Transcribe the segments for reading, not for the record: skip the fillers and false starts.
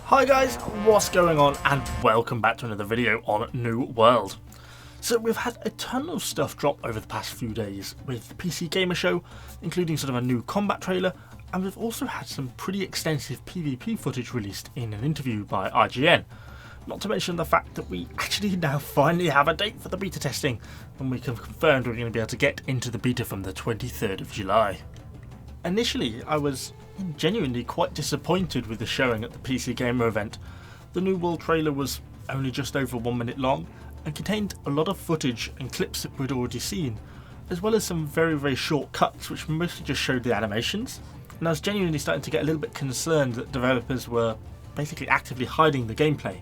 Hi guys, what's going on, and welcome back to another video on New World. So we've had a ton of stuff drop over the past few days with the PC Gamer Show, including sort of a new combat trailer, and we've also had some pretty extensive PvP footage released in an interview by IGN. Not to mention the fact that we actually now finally have a date for the beta testing, and we can confirm we're going to be able to get into the beta from the 23rd of July. Initially, I was genuinely quite disappointed with the showing at the PC Gamer event. The New World trailer was only just over 1 minute long and contained a lot of footage and clips that we'd already seen, as well as some very short cuts which mostly just showed the animations, and I was genuinely starting to get a little bit concerned that developers were basically actively hiding the gameplay.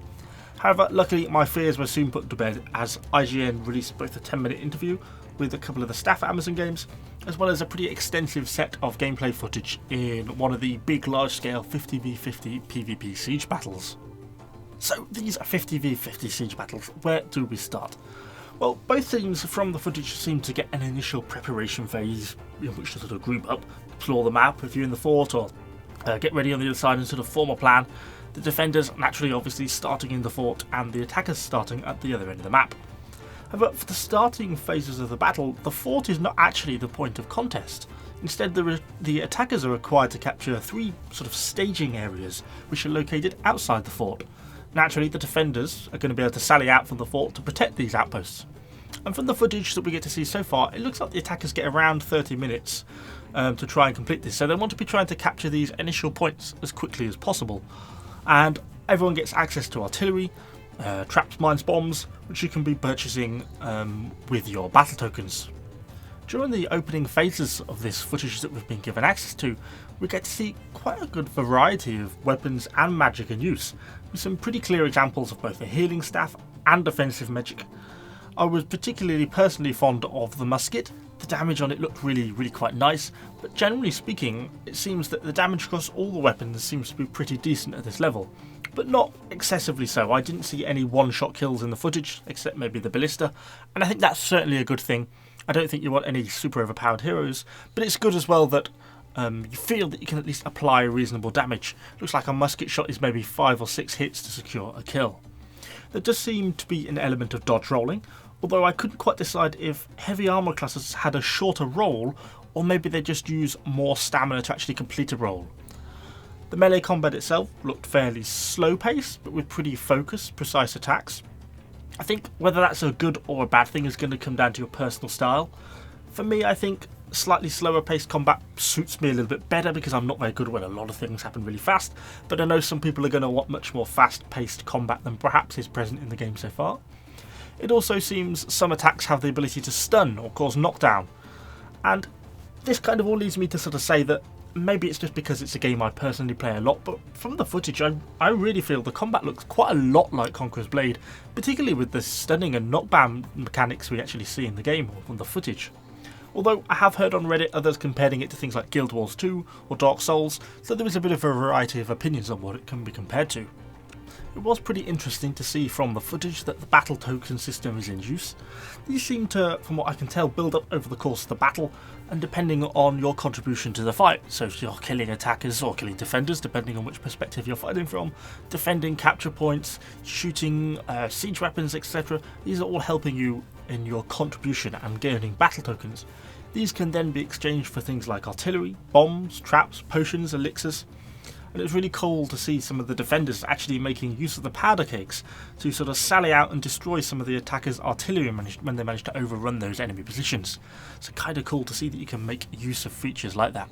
However, luckily my fears were soon put to bed as IGN released both a 10-minute interview with a couple of the staff at Amazon Games, as well as a pretty extensive set of gameplay footage in one of the big large-scale 50v50 PvP siege battles. So these 50v50 siege battles, where do we start? Well, both teams from the footage seem to get an initial preparation phase in which to sort of group up, explore the map if you're in the fort, or get ready on the other side and sort of form a plan. The defenders naturally obviously starting in the fort and the attackers starting at the other end of the map. However, for the starting phases of the battle, the fort is not actually the point of contest. Instead, the attackers are required to capture 3 sort of staging areas which are located outside the fort. Naturally, the defenders are going to be able to sally out from the fort to protect these outposts. And from the footage that we get to see so far, it looks like the attackers get around 30 minutes to try and complete this. So they want to be trying to capture these initial points as quickly as possible. And everyone gets access to artillery, traps, mines, bombs, which you can be purchasing with your battle tokens. During the opening phases of this footage that we've been given access to, we get to see quite a good variety of weapons and magic in use, with some pretty clear examples of both the healing staff and defensive magic. I was particularly personally fond of the musket. The damage on it looked really quite nice, but generally speaking, it seems that the damage across all the weapons seems to be pretty decent at this level, but not excessively so. I didn't see any one-shot kills in the footage, except maybe the ballista, and I think that's certainly a good thing. I don't think you want any super overpowered heroes, but it's good as well that you feel that you can at least apply reasonable damage. Looks like a musket shot is maybe 5 or 6 hits to secure a kill. There does seem to be an element of dodge rolling, although I couldn't quite decide if heavy armor classes had a shorter roll, or maybe they just use more stamina to actually complete a roll. The melee combat itself looked fairly slow paced, but with pretty focused, precise attacks. I think whether that's a good or a bad thing is going to come down to your personal style. For me, I think slightly slower paced combat suits me a little bit better because I'm not very good when a lot of things happen really fast, but I know some people are going to want much more fast paced combat than perhaps is present in the game so far. It also seems some attacks have the ability to stun or cause knockdown, and this kind of all leads me to sort of say that maybe it's just because it's a game I personally play a lot, but from the footage I really feel the combat looks quite a lot like Conqueror's Blade, particularly with the stunning and knockdown mechanics we actually see in the game or from the footage. Although I have heard on Reddit others comparing it to things like Guild Wars 2 or Dark Souls, so there is a bit of a variety of opinions on what it can be compared to. It was pretty interesting to see from the footage that the battle token system is in use. These seem to, from what I can tell, build up over the course of the battle and depending on your contribution to the fight. So if you're killing attackers or killing defenders, depending on which perspective you're fighting from, defending capture points, shooting siege weapons, etc. These are all helping you in your contribution and gaining battle tokens. These can then be exchanged for things like artillery, bombs, traps, potions, elixirs. And it's really cool to see some of the defenders actually making use of the powder cakes to sort of sally out and destroy some of the attackers' artillery when they manage to overrun those enemy positions. So kind of cool to see that you can make use of features like that.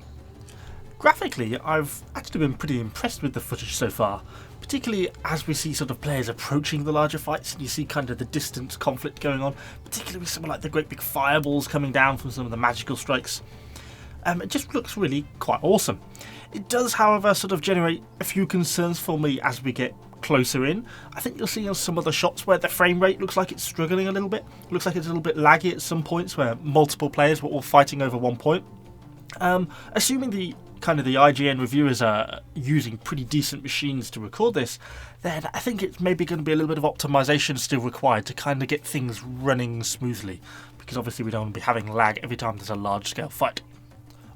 Graphically, I've actually been pretty impressed with the footage so far, particularly as we see sort of players approaching the larger fights and you see kind of the distant conflict going on, particularly with something like the great big fireballs coming down from some of the magical strikes. It just looks really quite awesome. It does, however, sort of generate a few concerns for me as we get closer in. I think you'll see on some of the shots where the frame rate looks like it's struggling a little bit. Looks like it's a little bit laggy at some points where multiple players were all fighting over one point. Assuming the IGN reviewers are using pretty decent machines to record this, then I think it's maybe going to be a little bit of optimization still required to kind of get things running smoothly, because obviously we don't want to be having lag every time there's a large scale fight.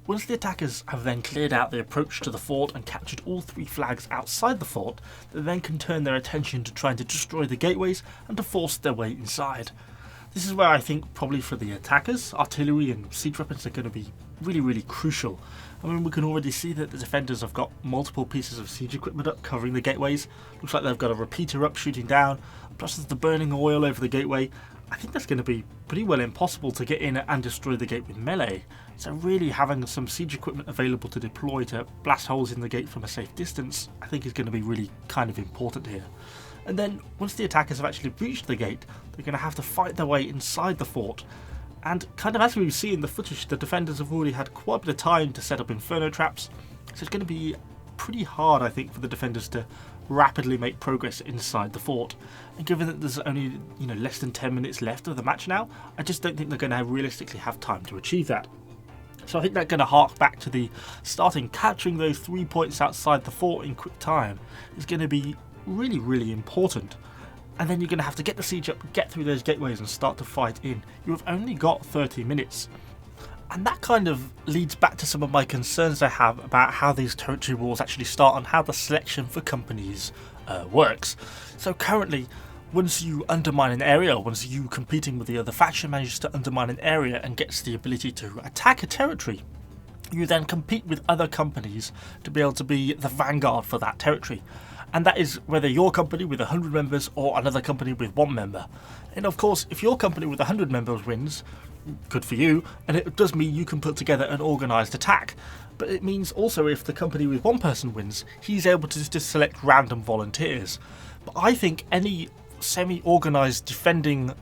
once the attackers have then cleared out the approach to the fort and captured all 3 flags outside the fort, they then can turn their attention to trying to destroy the gateways and to force their way inside. This is where I think probably for the attackers, artillery and siege weapons are going to be really crucial. I mean, we can already see that the defenders have got multiple pieces of siege equipment up covering the gateways. Looks like they've got a repeater up shooting down, plus there's the burning oil over the gateway. I think that's going to be pretty well impossible to get in and destroy the gate with melee. So really having some siege equipment available to deploy to blast holes in the gate from a safe distance, I think is going to be really kind of important here. And then once the attackers have actually breached the gate, they're going to have to fight their way inside the fort. And kind of as we see in the footage, the defenders have already had quite a bit of time to set up inferno traps, so it's going to be pretty hard, I think, for the defenders to rapidly make progress inside the fort. And given that there's only less than 10 minutes left of the match now, I just don't think they're going to realistically have time to achieve that. So I think they're going to hark back to the starting capturing those 3 points outside the fort in quick time is going to be really important. And then you're going to have to get the siege up, get through those gateways and start to fight in. You have only got 30 minutes. And that kind of leads back to some of my concerns I have about how these territory wars actually start and how the selection for companies works. So currently, once you undermine an area, once you competing with the other faction manages to undermine an area and gets the ability to attack a territory, you then compete with other companies to be able to be the vanguard for that territory. And that is whether your company with 100 members or another company with 1 member. And of course, if your company with 100 members wins, good for you, and it does mean you can put together an organised attack. But it means also if the company with 1 person wins, he's able to just select random volunteers. But I think any semi-organised defending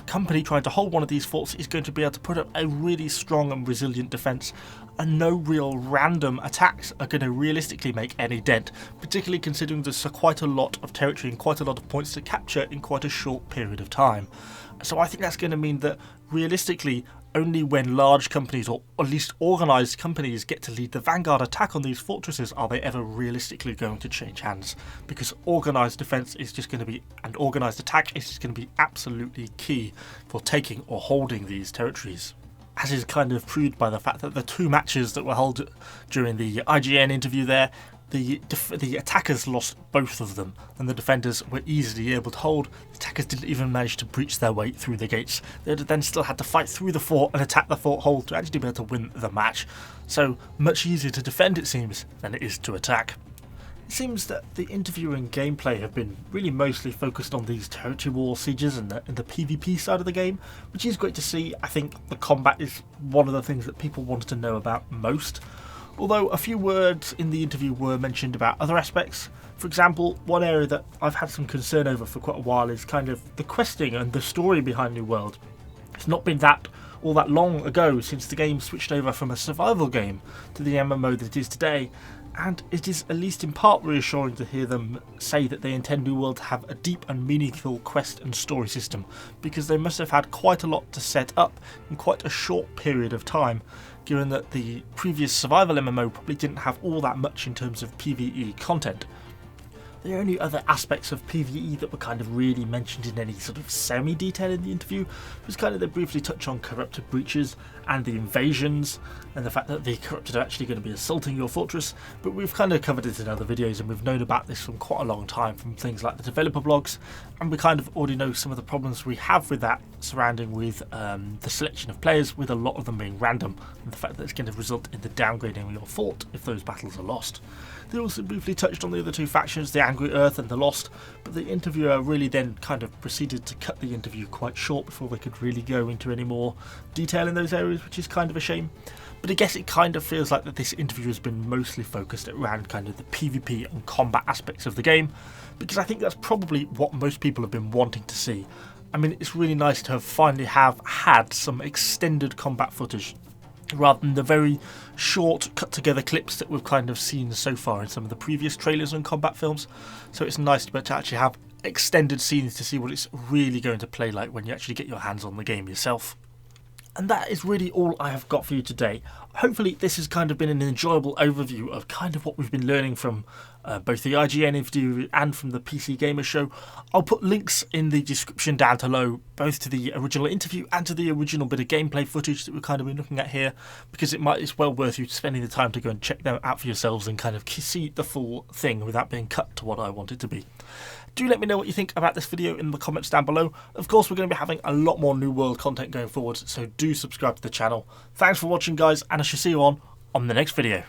company trying to hold one of these forts is going to be able to put up a really strong and resilient defence, and no real random attacks are going to realistically make any dent, particularly considering there's quite a lot of territory and quite a lot of points to capture in quite a short period of time. So I think that's going to mean that realistically only when large companies, or at least organised companies, get to lead the vanguard attack on these fortresses are they ever realistically going to change hands, because organised defence is just going to be, and organised attack is just going to be absolutely key for taking or holding these territories. As is kind of proved by the fact that the 2 matches that were held during the IGN interview there, the attackers lost both of them, and the defenders were easily able to hold. The attackers didn't even manage to breach their way through the gates. They then still had to fight through the fort and attack the fort hold to actually be able to win the match. So much easier to defend, it seems, than it is to attack. It seems that the interview and gameplay have been really mostly focused on these territory war sieges and the PvP side of the game, which is great to see. I think the combat is one of the things that people wanted to know about most. Although a few words in the interview were mentioned about other aspects. For example, one area that I've had some concern over for quite a while is kind of the questing and the story behind New World. It's not been all that long ago since the game switched over from a survival game to the MMO that it is today, and it is at least in part reassuring to hear them say that they intend New World to have a deep and meaningful quest and story system, because they must have had quite a lot to set up in quite a short period of time, given that the previous survival MMO probably didn't have all that much in terms of PvE content. The only other aspects of PvE that were kind of really mentioned in any sort of semi-detail in the interview was kind of they briefly touch on corrupted breaches and the invasions and the fact that the corrupted are actually going to be assaulting your fortress, but we've kind of covered it in other videos and we've known about this from quite a long time from things like the developer blogs, and we kind of already know some of the problems we have with that surrounding with the selection of players, with a lot of them being random, and the fact that it's going to result in the downgrading of your fort if those battles are lost. They also briefly touched on the other 2 factions, the Angry Earth and the Lost, but the interviewer really then kind of proceeded to cut the interview quite short before they could really go into any more detail in those areas, which is kind of a shame. But I guess it kind of feels like that this interview has been mostly focused around kind of the PvP and combat aspects of the game, because I think that's probably what most people have been wanting to see. I mean, it's really nice to finally have had some extended combat footage, rather than the very short cut together clips that we've kind of seen so far in some of the previous trailers and combat films. So it's nice to actually have extended scenes to see what it's really going to play like when you actually get your hands on the game yourself. And that is really all I have got for you today. hopefully this has kind of been an enjoyable overview of kind of what we've been learning from both the IGN interview and from the PC Gamer Show. I'll put links in the description down below, both to the original interview and to the original bit of gameplay footage that we've kind of been looking at here, because it's well worth you spending the time to go and check them out for yourselves and kind of see the full thing without being cut to what I want it to be. Do let me know what you think about this video in the comments down below. Of course, we're going to be having a lot more New World content going forward, so do subscribe to the channel. Thanks for watching, guys, and I shall see you on the next video.